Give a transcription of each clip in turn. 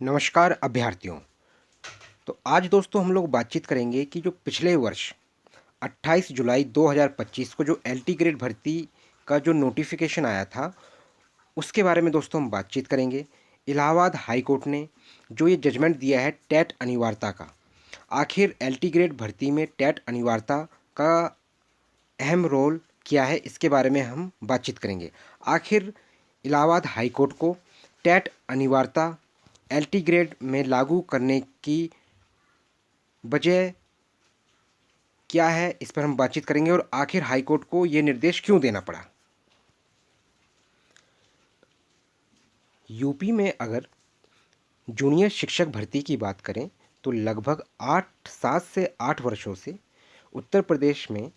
नमस्कार अभ्यर्थियों। तो आज दोस्तों हम लोग बातचीत करेंगे कि जो पिछले वर्ष 28 जुलाई 2025 को जो एलटी ग्रेड भर्ती का जो नोटिफिकेशन आया था उसके बारे में दोस्तों हम बातचीत करेंगे। इलाहाबाद हाई कोर्ट ने जो ये जजमेंट दिया है टेट अनिवार्यता का, आखिर एलटी ग्रेड भर्ती में टेट अनिवार्यता का अहम रोल क्या है, इसके बारे में हम बातचीत करेंगे। आखिर इलाहाबाद हाई कोर्ट को टेट अनिवार्यता एलटी ग्रेड में लागू करने की वजह क्या है, इस पर हम बातचीत करेंगे और आखिर हाई कोर्ट को ये निर्देश क्यों देना पड़ा। यूपी में अगर जूनियर शिक्षक भर्ती की बात करें तो लगभग 7 से 8 वर्षों से उत्तर प्रदेश में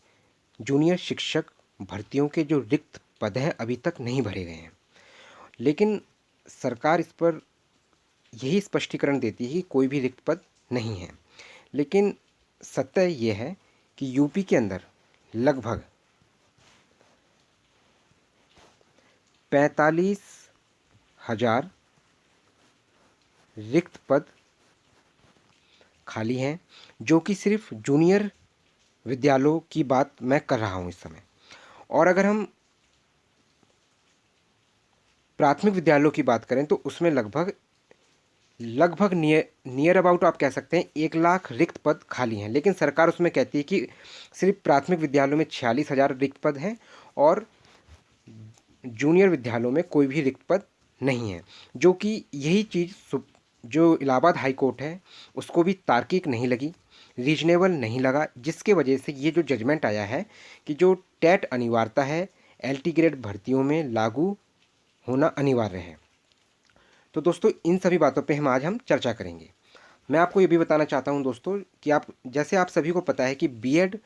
जूनियर शिक्षक भर्तियों के जो रिक्त पद हैं अभी तक नहीं भरे गए हैं। लेकिन सरकार इस पर यही स्पष्टीकरण देती है कि कोई भी रिक्त पद नहीं है। लेकिन सत्य यह है कि यूपी के अंदर लगभग 45,000 रिक्त पद खाली हैं, जो कि सिर्फ जूनियर विद्यालयों की बात मैं कर रहा हूं इस समय। और अगर हम प्राथमिक विद्यालयों की बात करें तो उसमें लगभग लगभग नियर अबाउट आप कह सकते हैं 1 लाख रिक्त पद खाली हैं। लेकिन सरकार उसमें कहती है कि सिर्फ प्राथमिक विद्यालयों में 46,000 रिक्त पद हैं और जूनियर विद्यालयों में कोई भी रिक्त पद नहीं है। जो कि यही चीज़ जो इलाहाबाद हाई कोर्ट है उसको भी तार्किक नहीं लगी, रीजनेबल नहीं लगा, जिसके वजह से ये जो जजमेंट आया है कि जो टेट अनिवार्यता है एलटी ग्रेड भर्तियों में लागू होना अनिवार्य है। तो दोस्तों इन सभी बातों पे हम चर्चा करेंगे। मैं आपको ये भी बताना चाहता हूँ दोस्तों कि आप सभी को पता है कि बीएड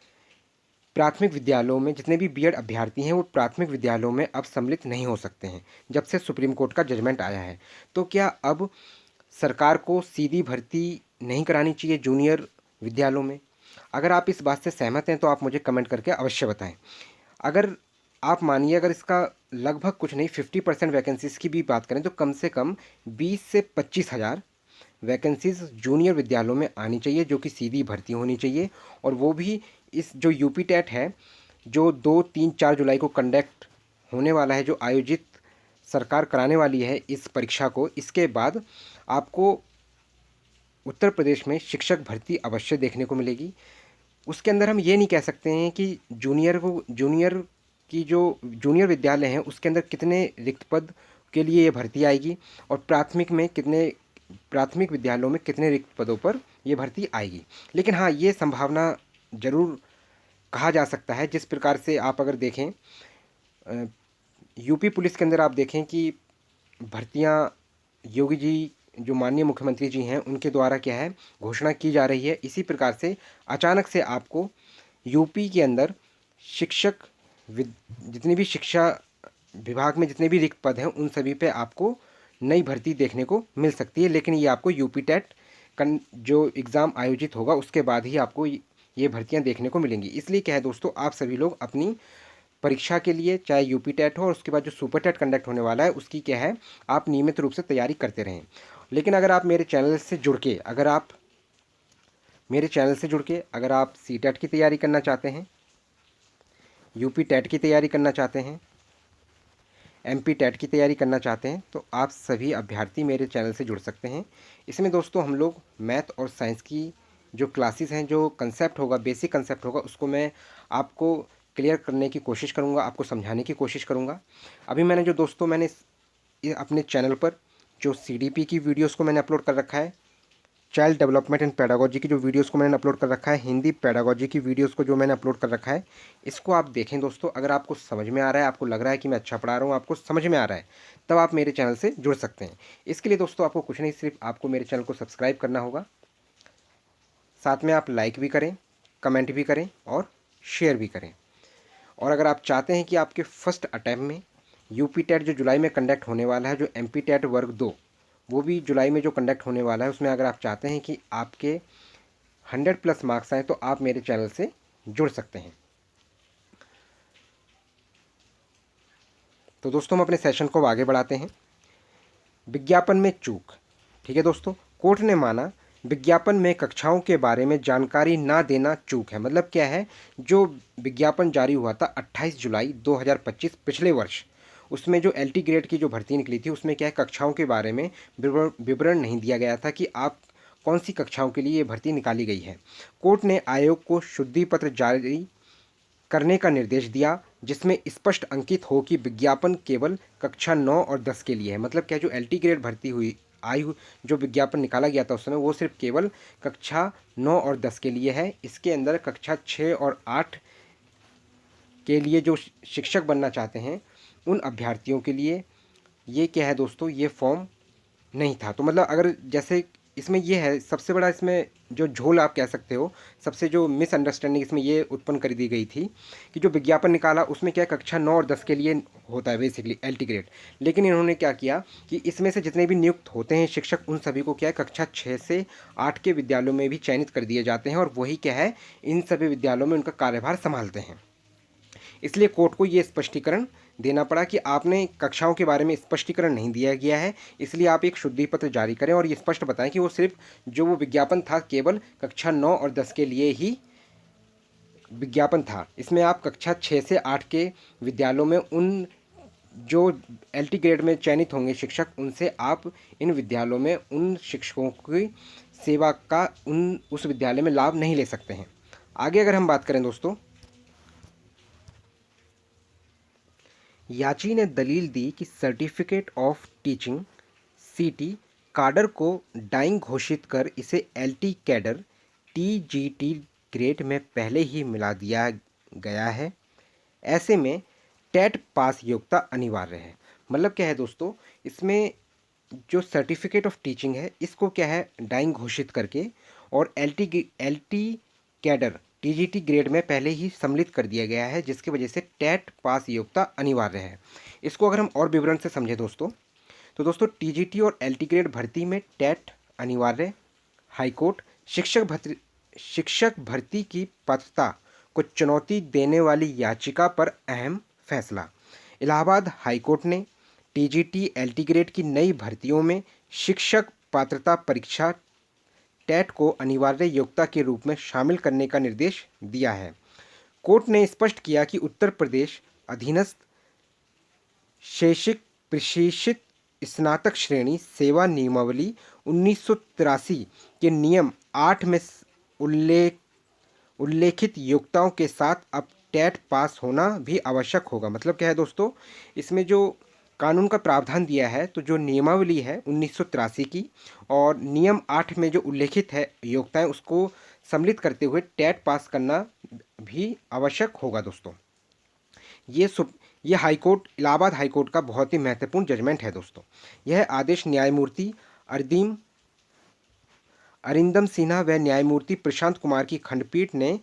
प्राथमिक विद्यालयों में जितने भी बीएड अभ्यर्थी हैं वो प्राथमिक विद्यालयों में अब सम्मिलित नहीं हो सकते हैं जब से सुप्रीम कोर्ट का जजमेंट आया है। तो क्या अब सरकार को सीधी भर्ती नहीं करानी चाहिए जूनियर विद्यालयों में? अगर आप इस बात से सहमत हैं तो आप मुझे कमेंट करके अवश्य बताएं। अगर आप मानिए अगर इसका लगभग कुछ नहीं 50% वैकेंसीज़ की भी बात करें तो कम से कम 20 से 25 हज़ार वैकेंसीज जूनियर विद्यालयों में आनी चाहिए, जो कि सीधी भर्ती होनी चाहिए। और वो भी इस जो यूपी टेट है जो 2, 3, 4 जुलाई को कंडक्ट होने वाला है, जो आयोजित सरकार कराने वाली है इस परीक्षा को, इसके बाद आपको उत्तर प्रदेश में शिक्षक भर्ती अवश्य देखने को मिलेगी। उसके अंदर हम ये नहीं कह सकते हैं कि जूनियर की जो जूनियर विद्यालय हैं उसके अंदर कितने रिक्त पद के लिए ये भर्ती आएगी और प्राथमिक विद्यालयों में कितने रिक्त पदों पर ये भर्ती आएगी। लेकिन हाँ, ये संभावना ज़रूर कहा जा सकता है। जिस प्रकार से आप अगर देखें यूपी पुलिस के अंदर आप देखें कि भर्तियां योगी जी जो माननीय मुख्यमंत्री जी हैं उनके द्वारा क्या है घोषणा की जा रही है। इसी प्रकार से अचानक से आपको यूपी के अंदर शिक्षक जितनी भी शिक्षा विभाग में जितने भी रिक्त पद हैं उन सभी पे आपको नई भर्ती देखने को मिल सकती है। लेकिन ये आपको यूपी टेट जो एग्ज़ाम आयोजित होगा उसके बाद ही आपको ये भर्तियां देखने को मिलेंगी। इसलिए क्या है दोस्तों, आप सभी लोग अपनी परीक्षा के लिए चाहे यूपी टेट हो और उसके बाद जो सुपर टेट कंडक्ट होने वाला है उसकी क्या है आप नियमित रूप से तैयारी करते रहें। लेकिन अगर आप मेरे चैनल से जुड़ के अगर आप सी टेट की तैयारी करना चाहते हैं, यूपी टेट की तैयारी करना चाहते हैं, एमपी टेट की तैयारी करना चाहते हैं तो आप सभी अभ्यर्थी मेरे चैनल से जुड़ सकते हैं। इसमें दोस्तों हम लोग मैथ और साइंस की जो क्लासेस हैं, जो कंसेप्ट होगा, बेसिक कंसेप्ट होगा, उसको मैं आपको क्लियर करने की कोशिश करूँगा, आपको समझाने की कोशिश करूँगा। अभी मैंने अपने चैनल पर जो सीडीपी की वीडियोज़ को मैंने अपलोड कर रखा है, चाइल्ड डेवलपमेंट एंड पेडागोजी की जो वीडियोस को मैंने अपलोड कर रखा है, हिंदी पेडागोजी की वीडियोस को जो मैंने अपलोड कर रखा है, इसको आप देखें दोस्तों। अगर आपको समझ में आ रहा है, आपको लग रहा है कि मैं अच्छा पढ़ा रहा हूँ, आपको समझ में आ रहा है, तब आप मेरे चैनल से जुड़ सकते हैं। इसके लिए दोस्तों आपको कुछ नहीं, सिर्फ आपको मेरे चैनल को सब्सक्राइब करना होगा, साथ में आप लाइक भी करें, कमेंट भी करें और शेयर भी करें। और अगर आप चाहते हैं कि आपके फर्स्ट अटैम्प्ट में यूपी टेट जो जुलाई में कंडक्ट होने वाला है, जो एमपी टेट वर्ग 2 वो भी जुलाई में जो कंडक्ट होने वाला है, उसमें अगर आप चाहते हैं कि आपके 100+ मार्क्स आए तो आप मेरे चैनल से जुड़ सकते हैं। तो दोस्तों हम अपने सेशन को आगे बढ़ाते हैं। विज्ञापन में चूक, ठीक है दोस्तों, कोर्ट ने माना विज्ञापन में कक्षाओं के बारे में जानकारी ना देना चूक है। मतलब क्या है, जो विज्ञापन जारी हुआ था 28 जुलाई 2025 पिछले वर्ष, उसमें जो एलटी ग्रेड की जो भर्ती निकली थी उसमें क्या है, कक्षाओं के बारे में विवरण नहीं दिया गया था कि आप कौन सी कक्षाओं के लिए ये भर्ती निकाली गई है। कोर्ट ने आयोग को शुद्धि पत्र जारी करने का निर्देश दिया जिसमें स्पष्ट अंकित हो कि विज्ञापन केवल कक्षा 9 और 10 के लिए है। मतलब क्या, जो एलटी ग्रेड भर्ती हुई जो विज्ञापन निकाला गया था उस समय, वो सिर्फ केवल कक्षा 9 और 10 के लिए है। इसके अंदर कक्षा 6 और 8 के लिए जो शिक्षक बनना चाहते हैं उन अभ्यर्थियों के लिए ये क्या है दोस्तों, ये फॉर्म नहीं था। तो मतलब अगर जैसे इसमें ये है, सबसे बड़ा इसमें जो झोल आप कह सकते हो, सबसे जो मिसअंडरस्टैंडिंग इसमें ये उत्पन्न कर दी गई थी कि जो विज्ञापन निकाला उसमें क्या कक्षा 9 और 10 के लिए होता है बेसिकली एलटी ग्रेड, लेकिन इन्होंने क्या किया कि इसमें से जितने भी नियुक्त होते हैं शिक्षक, उन सभी को क्या है कक्षा 6 से 8 के विद्यालयों में भी चयनित कर दिए जाते हैं और वही क्या है इन सभी विद्यालयों में उनका कार्यभार संभालते हैं। इसलिए कोर्ट को ये स्पष्टीकरण देना पड़ा कि आपने कक्षाओं के बारे में स्पष्टीकरण नहीं दिया गया है, इसलिए आप एक शुद्धि पत्र जारी करें और ये स्पष्ट बताएं कि वो सिर्फ जो वो विज्ञापन था केवल कक्षा 9 और 10 के लिए ही विज्ञापन था। इसमें आप कक्षा 6 से 8 के विद्यालयों में उन जो एलटी ग्रेड में चयनित होंगे शिक्षक, उनसे आप इन विद्यालयों में उन शिक्षकों की सेवा का उस विद्यालय में लाभ नहीं ले सकते हैं। आगे अगर हम बात करें दोस्तों, याची ने दलील दी कि सर्टिफिकेट ऑफ टीचिंग सीटी काडर को डाइंग घोषित कर इसे एलटी कैडर टीजीटी ग्रेड में पहले ही मिला दिया गया है। ऐसे में टेट पास योग्यता अनिवार्य है। मतलब क्या है दोस्तों, इसमें जो सर्टिफिकेट ऑफ टीचिंग है इसको क्या है डाइंग घोषित करके और एलटी कैडर टीजीटी ग्रेड में पहले ही सम्मिलित कर दिया गया है, जिसकी वजह से टेट पास योग्यता अनिवार्य है। इसको अगर हम और विवरण से समझें दोस्तों, तो दोस्तों टीजीटी और एलटी ग्रेड भर्ती में टेट अनिवार्य। हाईकोर्ट शिक्षक भर्ती की पात्रता को चुनौती देने वाली याचिका पर अहम फैसला। इलाहाबाद हाईकोर्ट ने टीजीटी एलटी ग्रेड की नई भर्तियों में शिक्षक पात्रता परीक्षा टेट को अनिवार्य योग्यता के रूप में शामिल करने का निर्देश दिया है। कोर्ट ने स्पष्ट किया कि उत्तर प्रदेश अधीनस्थ शैक्षिक प्रशिक्षित स्नातक श्रेणी सेवा नियमावली 1983 के नियम 8 में उल्लेखित योग्यताओं के साथ अब टेट पास होना भी आवश्यक होगा। मतलब क्या है दोस्तों, इसमें जो कानून का प्रावधान दिया है, तो जो नियमावली है 1983 की और नियम 8 में जो उल्लेखित है योग्यताएं, उसको सम्मिलित करते हुए टेट पास करना भी आवश्यक होगा दोस्तों। ये हाईकोर्ट इलाहाबाद हाईकोर्ट का बहुत ही महत्वपूर्ण जजमेंट है दोस्तों। यह आदेश न्यायमूर्ति अरिंदम सिन्हा व न्यायमूर्ति प्रशांत कुमार की खंडपीठ ने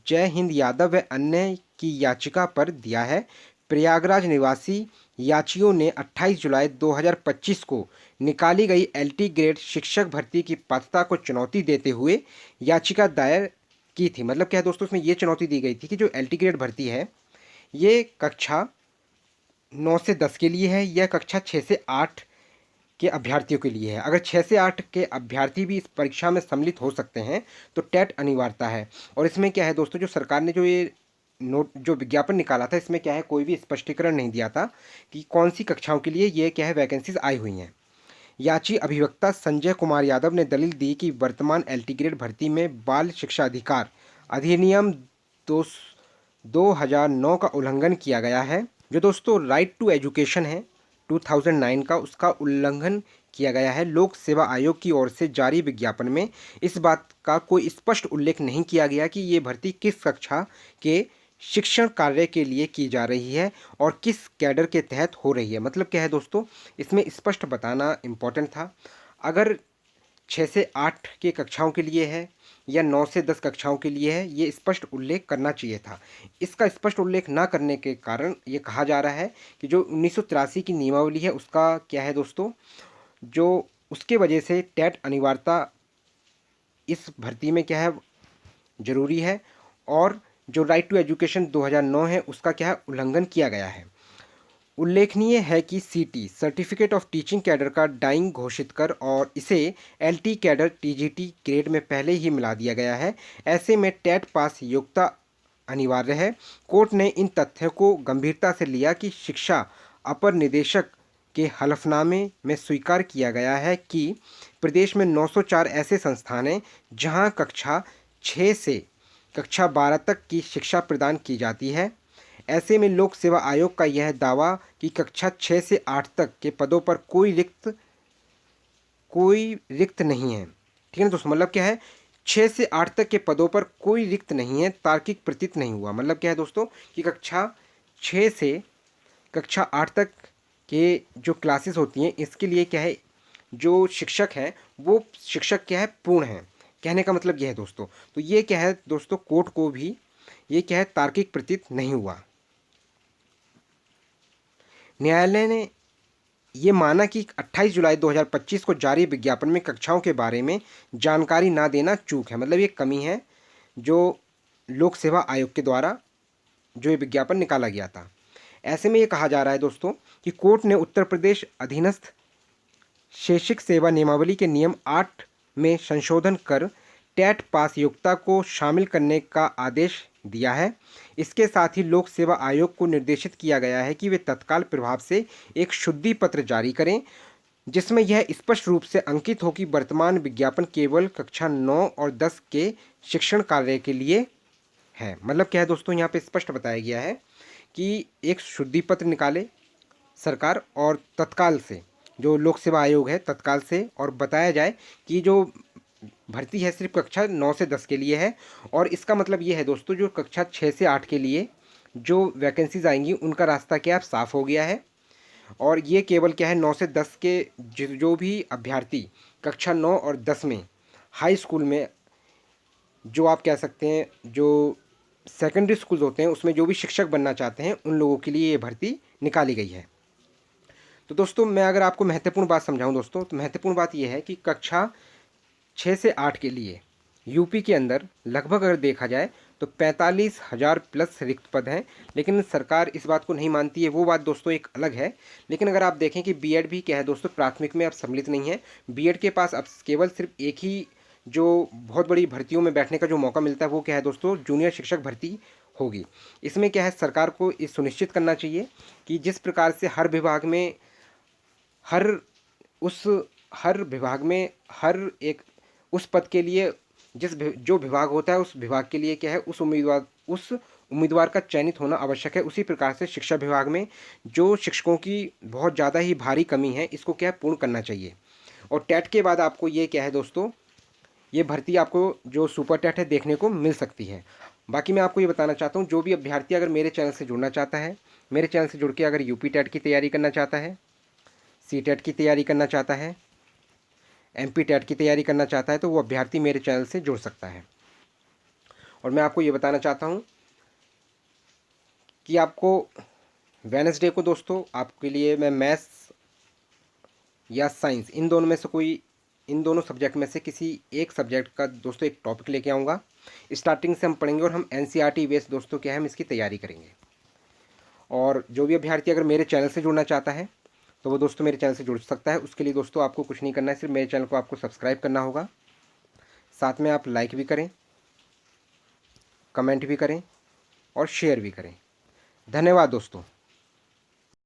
जय हिंद यादव व अन्य की याचिका पर दिया है। प्रयागराज निवासी याचियों ने 28 जुलाई 2025 को निकाली गई एलटी ग्रेड शिक्षक भर्ती की पात्रता को चुनौती देते हुए याचिका दायर की थी। मतलब क्या है दोस्तों, इसमें यह चुनौती दी गई थी कि जो एलटी ग्रेड भर्ती है ये कक्षा 9 से 10 के लिए है या कक्षा 6 से 8 के अभ्यर्थियों के लिए है। अगर 6 से 8 के अभ्यर्थी भी इस परीक्षा में सम्मिलित हो सकते हैं तो टेट अनिवार्यता है। और इसमें क्या है दोस्तों, जो सरकार ने जो ये जो विज्ञापन निकाला था, इसमें क्या है कोई भी स्पष्टीकरण नहीं दिया था कि कौन सी कक्षाओं के लिए ये क्या है वैकेंसीज आई हुई हैं। याची अभिवक्ता संजय कुमार यादव ने दलील दी कि वर्तमान एलटी ग्रेड भर्ती में बाल शिक्षा अधिकार अधिनियम 2009 का उल्लंघन किया गया है। जो दोस्तों राइट टू एजुकेशन है 2009 का, उसका उल्लंघन किया गया है। लोक सेवा आयोग की ओर से जारी विज्ञापन में इस बात का कोई स्पष्ट उल्लेख नहीं किया गया कि ये भर्ती किस कक्षा के शिक्षण कार्य के लिए की जा रही है और किस कैडर के तहत हो रही है। मतलब क्या है दोस्तों, इसमें स्पष्ट बताना इम्पोर्टेंट था। अगर 6 से 8 के कक्षाओं के लिए है या 9 से 10 कक्षाओं के लिए है, ये स्पष्ट उल्लेख करना चाहिए था। इसका स्पष्ट उल्लेख ना करने के कारण ये कहा जा रहा है कि जो 1983 की नियमावली है उसका क्या है दोस्तों, जो उसके वजह से टेट अनिवार्यता इस भर्ती में क्या है ज़रूरी है और जो राइट टू एजुकेशन 2009 है उसका क्या है उल्लंघन किया गया है। उल्लेखनीय है कि सीटी सर्टिफिकेट ऑफ टीचिंग कैडर का डाइंग घोषित कर और इसे एलटी कैडर टीजीटी ग्रेड में पहले ही मिला दिया गया है। ऐसे में टेट पास योग्यता अनिवार्य है। कोर्ट ने इन तथ्यों को गंभीरता से लिया कि शिक्षा अपर निदेशक के हलफनामे में स्वीकार किया गया है कि प्रदेश में 904 ऐसे संस्थान हैं जहां कक्षा 6 से कक्षा 12 तक की शिक्षा प्रदान की जाती है। ऐसे में लोक सेवा आयोग का यह दावा कि कक्षा 6 से 8 तक के पदों पर कोई रिक्त नहीं है, ठीक है ना दोस्तों। मतलब क्या है, 6 से 8 तक के पदों पर कोई रिक्त नहीं है, तार्किक प्रतीत नहीं हुआ। मतलब क्या है दोस्तों कि कक्षा 6 से कक्षा 8 तक के जो क्लासेस होती हैं, इसके लिए क्या है, जो शिक्षक है वो शिक्षक क्या है, पूर्ण है। कहने का मतलब यह है दोस्तों। तो ये क्या है दोस्तों, कोर्ट को भी ये क्या है, तार्किक प्रतीत नहीं हुआ। न्यायालय ने ये माना कि 28 जुलाई 2025 को जारी विज्ञापन में कक्षाओं के बारे में जानकारी ना देना चूक है। मतलब ये कमी है जो लोक सेवा आयोग के द्वारा जो ये विज्ञापन निकाला गया था। ऐसे में ये कहा जा रहा है दोस्तों कि कोर्ट ने उत्तर प्रदेश अधीनस्थ शैक्षिक सेवा नियमावली के नियम 8 में संशोधन कर टेट पास योग्यता को शामिल करने का आदेश दिया है। इसके साथ ही लोक सेवा आयोग को निर्देशित किया गया है कि वे तत्काल प्रभाव से एक शुद्धि पत्र जारी करें जिसमें यह स्पष्ट रूप से अंकित हो कि वर्तमान विज्ञापन केवल कक्षा 9 और 10 के शिक्षण कार्य के लिए है। मतलब क्या है दोस्तों, यहाँ पे स्पष्ट बताया गया है कि एक शुद्धि पत्र निकाले सरकार और तत्काल से जो लोक सेवा आयोग है तत्काल से, और बताया जाए कि जो भर्ती है सिर्फ कक्षा 9 से 10 के लिए है। और इसका मतलब ये है दोस्तों, जो कक्षा 6 से 8 के लिए जो वैकेंसीज आएंगी उनका रास्ता क्या है, साफ़ हो गया है। और ये केवल क्या है, 9 से 10 के जो भी अभ्यर्थी कक्षा 9 और 10 में हाई स्कूल में, जो आप कह सकते हैं जो सेकेंडरी स्कूल होते हैं उसमें जो भी शिक्षक बनना चाहते हैं उन लोगों के लिए ये भर्ती निकाली गई है। तो दोस्तों मैं अगर आपको महत्वपूर्ण बात समझाऊं दोस्तों, तो महत्वपूर्ण बात यह है कि कक्षा 6 से 8 के लिए यूपी के अंदर लगभग अगर देखा जाए तो 45,000 प्लस रिक्त पद हैं। लेकिन सरकार इस बात को नहीं मानती है, वो बात दोस्तों एक अलग है। लेकिन अगर आप देखें कि बीएड भी क्या है दोस्तों, प्राथमिक में अब सम्मिलित नहीं है। बीएड के पास अब केवल सिर्फ एक ही जो बहुत बड़ी भर्तियों में बैठने का जो मौका मिलता है वो क्या है दोस्तों, जूनियर शिक्षक भर्ती होगी। इसमें क्या है, सरकार को ये सुनिश्चित करना चाहिए कि जिस प्रकार से हर विभाग में हर उस हर विभाग में हर एक उस पद के लिए जो विभाग होता है उस विभाग के लिए क्या है, उस उम्मीदवार का चयनित होना आवश्यक है। उसी प्रकार से शिक्षा विभाग में जो शिक्षकों की बहुत ज़्यादा ही भारी कमी है, इसको क्या है, पूर्ण करना चाहिए। और टेट के बाद आपको ये क्या है दोस्तों, ये भर्ती आपको जो सुपर टेट है देखने को मिल सकती है। बाकी मैं आपको ये बताना चाहता हूँ, जो भी अभ्यर्थी अगर मेरे चैनल से जुड़ना चाहता है, मेरे चैनल से जुड़ के अगर यूपी टेट की तैयारी करना चाहता है, सी टेट की तैयारी करना चाहता है, एमपी टेट की तैयारी करना चाहता है, तो वो अभ्यर्थी मेरे चैनल से जुड़ सकता है। और मैं आपको ये बताना चाहता हूँ कि आपको वेडनेसडे को दोस्तों आपके लिए मैं मैथ्स या साइंस इन दोनों सब्जेक्ट में से किसी एक सब्जेक्ट का दोस्तों एक टॉपिक लेके आऊँगा। स्टार्टिंग से हम पढ़ेंगे और हम एनसीईआरटी बेस्ड दोस्तों क्या है, हम इसकी तैयारी करेंगे। और जो भी अभ्यर्थी अगर मेरे चैनल से जुड़ना चाहता है तो वो दोस्तों मेरे चैनल से जुड़ सकता है। उसके लिए दोस्तों आपको कुछ नहीं करना है, सिर्फ मेरे चैनल को आपको सब्सक्राइब करना होगा, साथ में आप लाइक भी करें, कमेंट भी करें और शेयर भी करें। धन्यवाद दोस्तों।